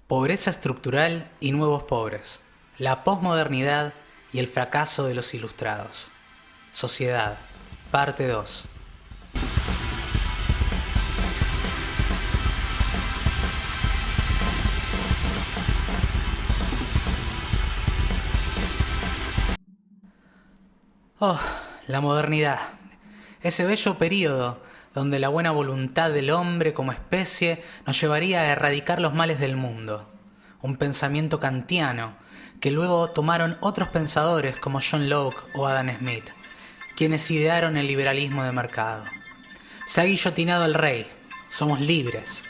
Pobreza estructural y nuevos pobres. La posmodernidad y el fracaso de los ilustrados. Sociedad, parte 2. Oh, la modernidad. Ese bello período donde la buena voluntad del hombre como especie nos llevaría a erradicar los males del mundo. Un pensamiento kantiano que luego tomaron otros pensadores como John Locke o Adam Smith, quienes idearon el liberalismo de mercado. Se ha guillotinado al rey, somos libres.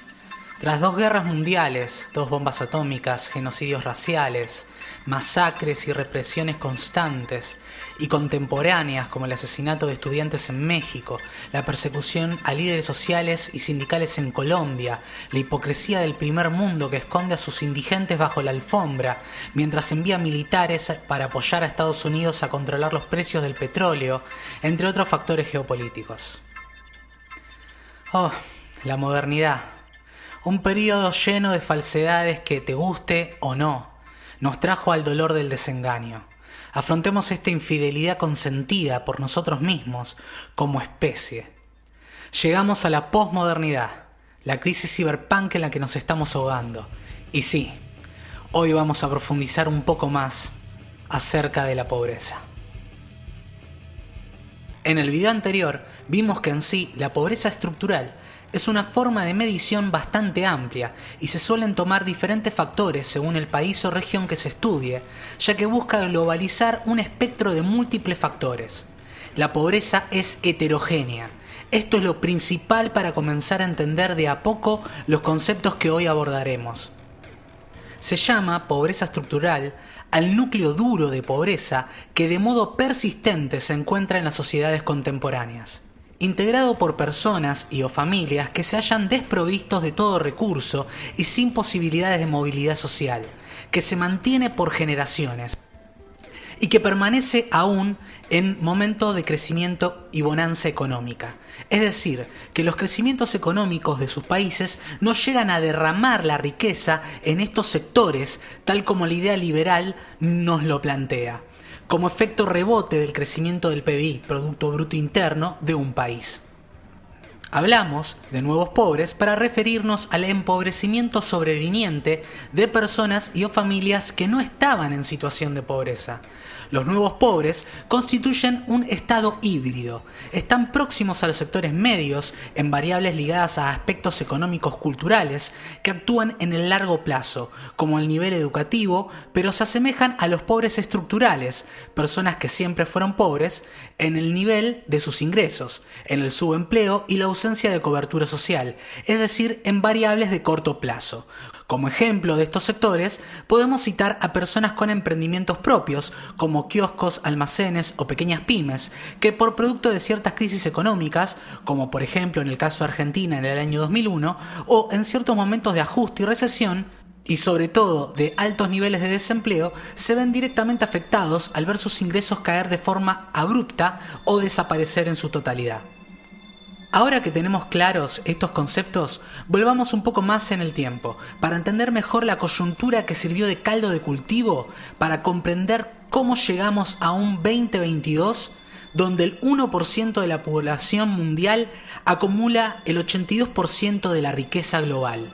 Tras 2 guerras mundiales, 2 bombas atómicas, genocidios raciales, masacres y represiones constantes y contemporáneas como el asesinato de estudiantes en México, la persecución a líderes sociales y sindicales en Colombia, la hipocresía del primer mundo que esconde a sus indigentes bajo la alfombra mientras envía militares para apoyar a Estados Unidos a controlar los precios del petróleo, entre otros factores geopolíticos. Oh, la modernidad. Un periodo lleno de falsedades que, te guste o no, nos trajo al dolor del desengaño. Afrontemos esta infidelidad consentida por nosotros mismos como especie. Llegamos a la posmodernidad, la crisis ciberpunk en la que nos estamos ahogando. Y sí, hoy vamos a profundizar un poco más acerca de la pobreza. En el video anterior vimos que en sí la pobreza estructural es una forma de medición bastante amplia y se suelen tomar diferentes factores según el país o región que se estudie, ya que busca globalizar un espectro de múltiples factores. La pobreza es heterogénea. Esto es lo principal para comenzar a entender de a poco los conceptos que hoy abordaremos. Se llama pobreza estructural al núcleo duro de pobreza que de modo persistente se encuentra en las sociedades contemporáneas, integrado por personas y o familias que se hallan desprovistos de todo recurso y sin posibilidades de movilidad social, que se mantiene por generaciones y que permanece aún en momentos de crecimiento y bonanza económica. Es decir, que los crecimientos económicos de sus países no llegan a derramar la riqueza en estos sectores tal como la idea liberal nos lo plantea, como efecto rebote del crecimiento del PBI, Producto Bruto Interno, de un país. Hablamos de nuevos pobres para referirnos al empobrecimiento sobreviniente de personas y o familias que no estaban en situación de pobreza. Los nuevos pobres constituyen un estado híbrido. Están próximos a los sectores medios en variables ligadas a aspectos económicos culturales que actúan en el largo plazo, como el nivel educativo, pero se asemejan a los pobres estructurales, personas que siempre fueron pobres, en el nivel de sus ingresos, en el subempleo y la ausencia de cobertura social, es decir, en variables de corto plazo. Como ejemplo de estos sectores, podemos citar a personas con emprendimientos propios, como kioscos, almacenes o pequeñas pymes, que por producto de ciertas crisis económicas, como por ejemplo en el caso de Argentina en el año 2001, o en ciertos momentos de ajuste y recesión, y sobre todo de altos niveles de desempleo, se ven directamente afectados al ver sus ingresos caer de forma abrupta o desaparecer en su totalidad. Ahora que tenemos claros estos conceptos, volvamos un poco más en el tiempo, para entender mejor la coyuntura que sirvió de caldo de cultivo para comprender cómo llegamos a un 2022 donde el 1% de la población mundial acumula el 82% de la riqueza global.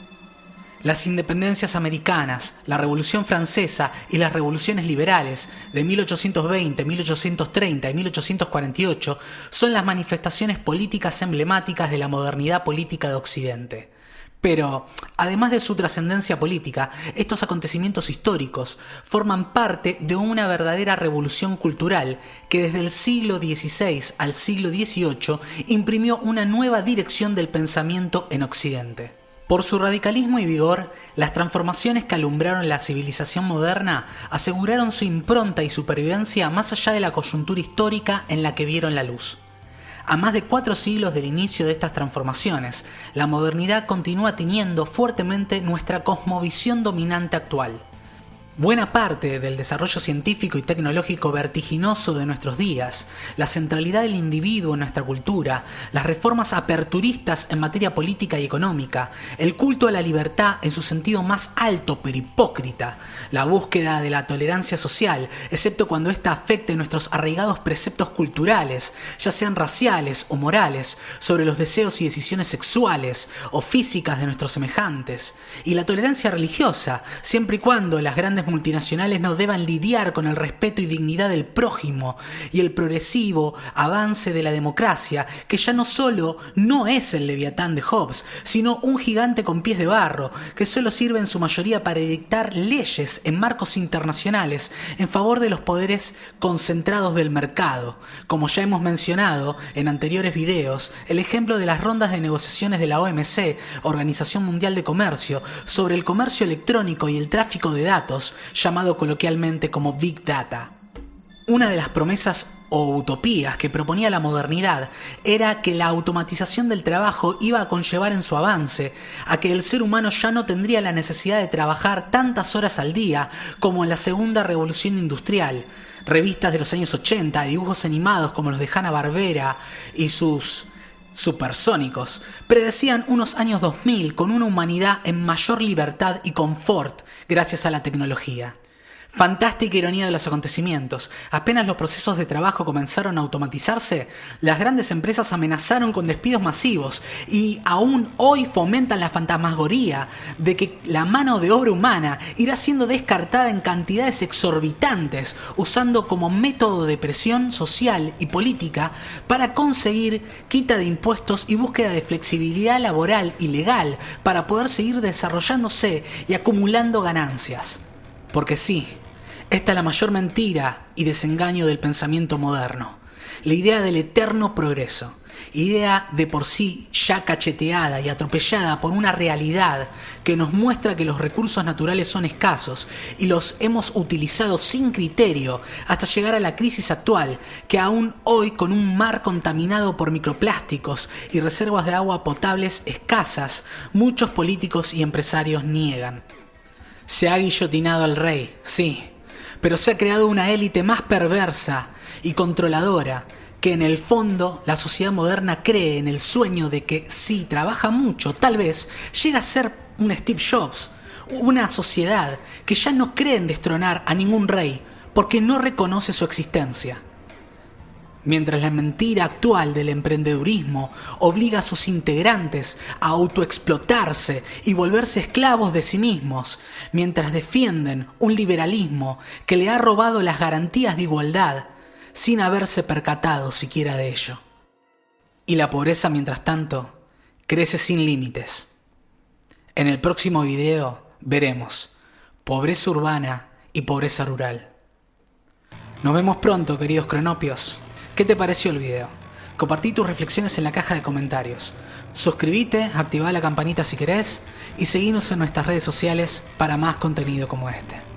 Las independencias americanas, la Revolución Francesa y las revoluciones liberales de 1820, 1830 y 1848 son las manifestaciones políticas emblemáticas de la modernidad política de Occidente. Pero, además de su trascendencia política, estos acontecimientos históricos forman parte de una verdadera revolución cultural que desde el siglo XVI al siglo XVIII imprimió una nueva dirección del pensamiento en Occidente. Por su radicalismo y vigor, las transformaciones que alumbraron la civilización moderna aseguraron su impronta y supervivencia más allá de la coyuntura histórica en la que vieron la luz. A más de 4 siglos del inicio de estas transformaciones, la modernidad continúa tiñendo fuertemente nuestra cosmovisión dominante actual. Buena parte del desarrollo científico y tecnológico vertiginoso de nuestros días, la centralidad del individuo en nuestra cultura, las reformas aperturistas en materia política y económica, el culto a la libertad en su sentido más alto pero hipócrita, la búsqueda de la tolerancia social, excepto cuando ésta afecte nuestros arraigados preceptos culturales, ya sean raciales o morales, sobre los deseos y decisiones sexuales o físicas de nuestros semejantes, y la tolerancia religiosa, siempre y cuando las grandes multinacionales no deban lidiar con el respeto y dignidad del prójimo, y el progresivo avance de la democracia, que ya no solo no es el Leviatán de Hobbes, sino un gigante con pies de barro, que solo sirve en su mayoría para dictar leyes en marcos internacionales en favor de los poderes concentrados del mercado. Como ya hemos mencionado en anteriores videos, el ejemplo de las rondas de negociaciones de la OMC, Organización Mundial de Comercio, sobre el comercio electrónico y el tráfico de datos, llamado coloquialmente como Big Data. Una de las promesas o utopías que proponía la modernidad era que la automatización del trabajo iba a conllevar en su avance a que el ser humano ya no tendría la necesidad de trabajar tantas horas al día como en la segunda revolución industrial. Revistas de los años 80, dibujos animados como los de Hanna-Barbera y sus supersónicos predecían unos años 2000 con una humanidad en mayor libertad y confort gracias a la tecnología. Fantástica ironía de los acontecimientos. Apenas los procesos de trabajo comenzaron a automatizarse, las grandes empresas amenazaron con despidos masivos y aún hoy fomentan la fantasmagoría de que la mano de obra humana irá siendo descartada en cantidades exorbitantes, usando como método de presión social y política para conseguir quita de impuestos y búsqueda de flexibilidad laboral y legal para poder seguir desarrollándose y acumulando ganancias. Porque sí, esta es la mayor mentira y desengaño del pensamiento moderno. La idea del eterno progreso, idea de por sí ya cacheteada y atropellada por una realidad que nos muestra que los recursos naturales son escasos y los hemos utilizado sin criterio hasta llegar a la crisis actual, que aún hoy, con un mar contaminado por microplásticos y reservas de agua potables escasas, muchos políticos y empresarios niegan. Se ha guillotinado al rey, sí, pero se ha creado una élite más perversa y controladora que en el fondo la sociedad moderna cree en el sueño de que si trabaja mucho, tal vez llega a ser un Steve Jobs, una sociedad que ya no cree en destronar a ningún rey porque no reconoce su existencia. Mientras la mentira actual del emprendedurismo obliga a sus integrantes a autoexplotarse y volverse esclavos de sí mismos, mientras defienden un liberalismo que le ha robado las garantías de igualdad sin haberse percatado siquiera de ello. Y la pobreza, mientras tanto, crece sin límites. En el próximo video veremos pobreza urbana y pobreza rural. Nos vemos pronto, queridos cronopios. ¿Qué te pareció el video? Compartí tus reflexiones en la caja de comentarios. Suscríbete, activá la campanita si querés y seguinos en nuestras redes sociales para más contenido como este.